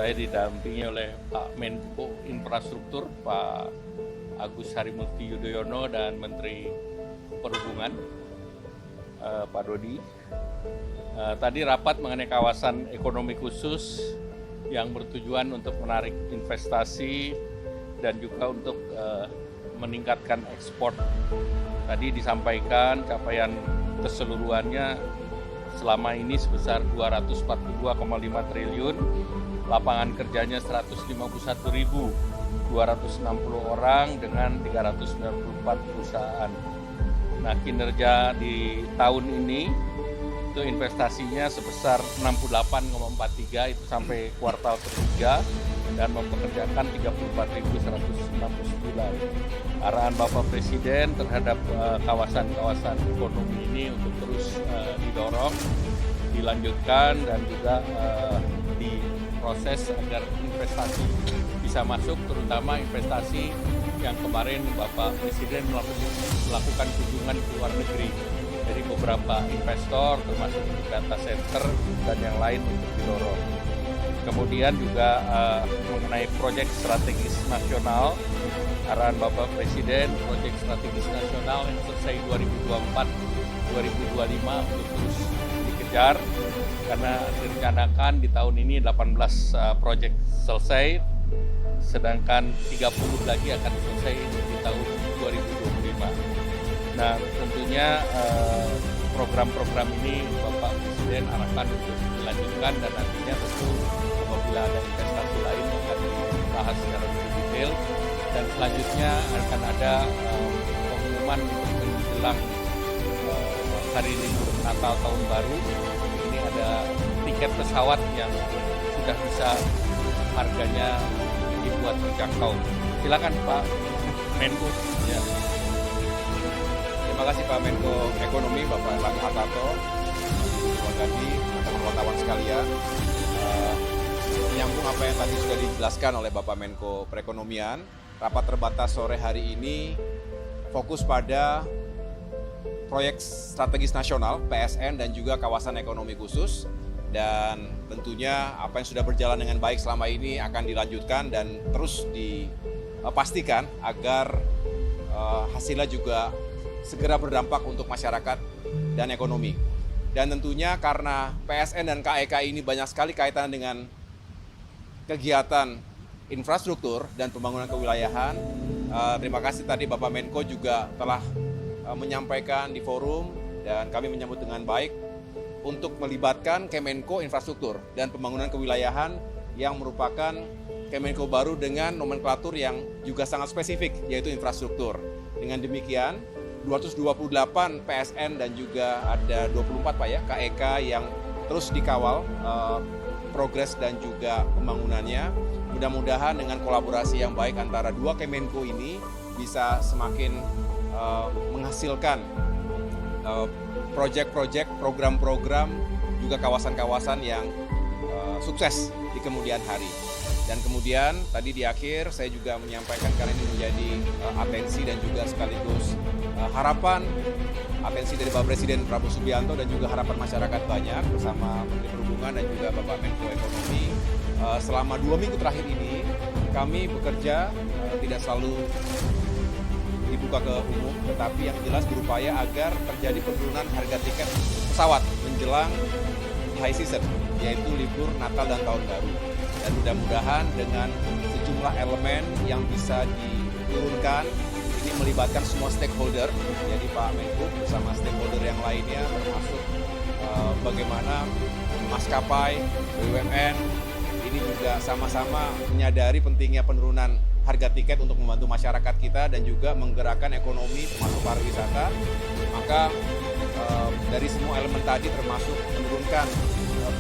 Saya didampingi oleh Pak Menko Infrastruktur, Pak Agus Harimurti Yudhoyono, dan Menteri Perhubungan, Pak Dodi. Tadi rapat mengenai kawasan ekonomi khusus yang bertujuan untuk menarik investasi dan juga untuk meningkatkan ekspor. Tadi disampaikan capaian keseluruhannya selama ini sebesar 242,5 triliun, lapangan kerjanya 151.260 orang dengan 394 perusahaan. Nah, kinerja di tahun ini itu investasinya sebesar 68,43 itu sampai kuartal ketiga dan mempekerjakan 34.169. Arahan Bapak Presiden terhadap kawasan-kawasan ekonomi ini untuk terus didorong, dilanjutkan dan juga diproses agar investasi bisa masuk, terutama investasi yang kemarin Bapak Presiden melakukan kunjungan ke luar negeri. Jadi beberapa investor termasuk data center dan yang lain untuk didorong. Kemudian juga mengenai proyek strategis nasional, arahan Bapak Presiden proyek strategis nasional yang selesai 2024-2025 untuk terus dikejar karena direncanakan di tahun ini 18 proyek selesai, sedangkan 30 lagi akan selesai di tahun 2025. Nah, tentunya program-program ini Bapak Presiden arahkan untuk dilanjutkan dan nantinya tentu apabila ada investasi lain akan dibahas secara lebih detail dan selanjutnya akan ada pengumuman untuk menjelang hari libur Natal Tahun Baru. Ini ada tiket pesawat yang sudah bisa harganya dibuat terjangkau. Silakan Pak Menko. Ya. Terima kasih Pak Menko Ekonomi, Bapak Erlangga Hartarto. Terima kasih teman-teman wartawan sekalian. Menyambung apa yang tadi sudah dijelaskan oleh Bapak Menko Perekonomian, rapat terbatas sore hari ini fokus pada proyek strategis nasional PSN dan juga kawasan ekonomi khusus, dan tentunya apa yang sudah berjalan dengan baik selama ini akan dilanjutkan dan terus dipastikan agar hasilnya juga segera berdampak untuk masyarakat dan ekonomi. Dan tentunya karena PSN dan KEK ini banyak sekali kaitan dengan kegiatan infrastruktur dan pembangunan kewilayahan, terima kasih tadi Bapak Menko juga telah menyampaikan di forum dan kami menyambut dengan baik untuk melibatkan Kemenko Infrastruktur dan Pembangunan Kewilayahan yang merupakan Kemenko baru dengan nomenklatur yang juga sangat spesifik, yaitu infrastruktur. Dengan demikian, 228 PSN dan juga ada 24 Pak ya, KEK yang terus dikawal progres dan juga pembangunannya. Mudah-mudahan dengan kolaborasi yang baik antara dua Kemenko ini bisa semakin menghasilkan proyek-proyek, program-program, juga kawasan-kawasan yang sukses di kemudian hari. Dan kemudian tadi di akhir saya juga menyampaikan karena ini menjadi atensi dan juga sekaligus harapan atensi dari Bapak Presiden Prabowo Subianto dan juga harapan masyarakat banyak bersama Menteri Perhubungan dan juga Bapak Menko Ekonomi. Selama 2 minggu terakhir ini kami bekerja tidak selalu dibuka ke umum, tetapi yang jelas berupaya agar terjadi penurunan harga tiket pesawat menjelang high season, yaitu libur Natal dan Tahun Baru. Dan mudah-mudahan dengan sejumlah elemen yang bisa diturunkan, ini melibatkan semua stakeholder, jadi Pak Menko bersama stakeholder yang lainnya, termasuk bagaimana maskapai, BUMN, ini juga sama-sama menyadari pentingnya penurunan harga tiket untuk membantu masyarakat kita dan juga menggerakkan ekonomi termasuk pariwisata. Maka dari semua elemen tadi termasuk menurunkan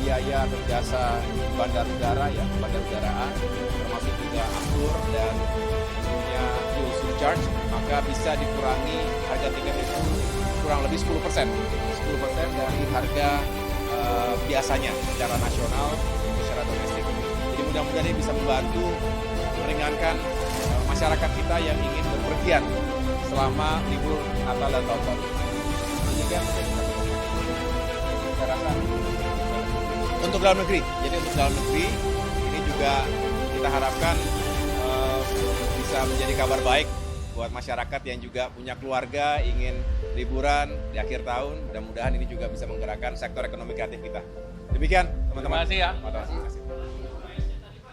biaya atau jasa bandar udara ya, bandar udaraan, termasuk juga aftur dan punya fuel surcharge, maka bisa dikurangi harga tiket itu kurang lebih 10% dari harga biasanya secara nasional, secara domestik. Jadi mudah-mudahan ini bisa membantu meringankan masyarakat kita yang ingin berpergian selama libur Natal dan Tahun Baru. Demikian saya rasa untuk dalam negeri. Jadi untuk dalam negeri ini juga juga kita harapkan bisa menjadi kabar baik buat masyarakat yang juga punya keluarga, ingin liburan di akhir tahun. Mudah-mudahan ini juga bisa menggerakkan sektor ekonomi kreatif kita. Demikian teman-teman. Terima kasih ya. Terima kasih.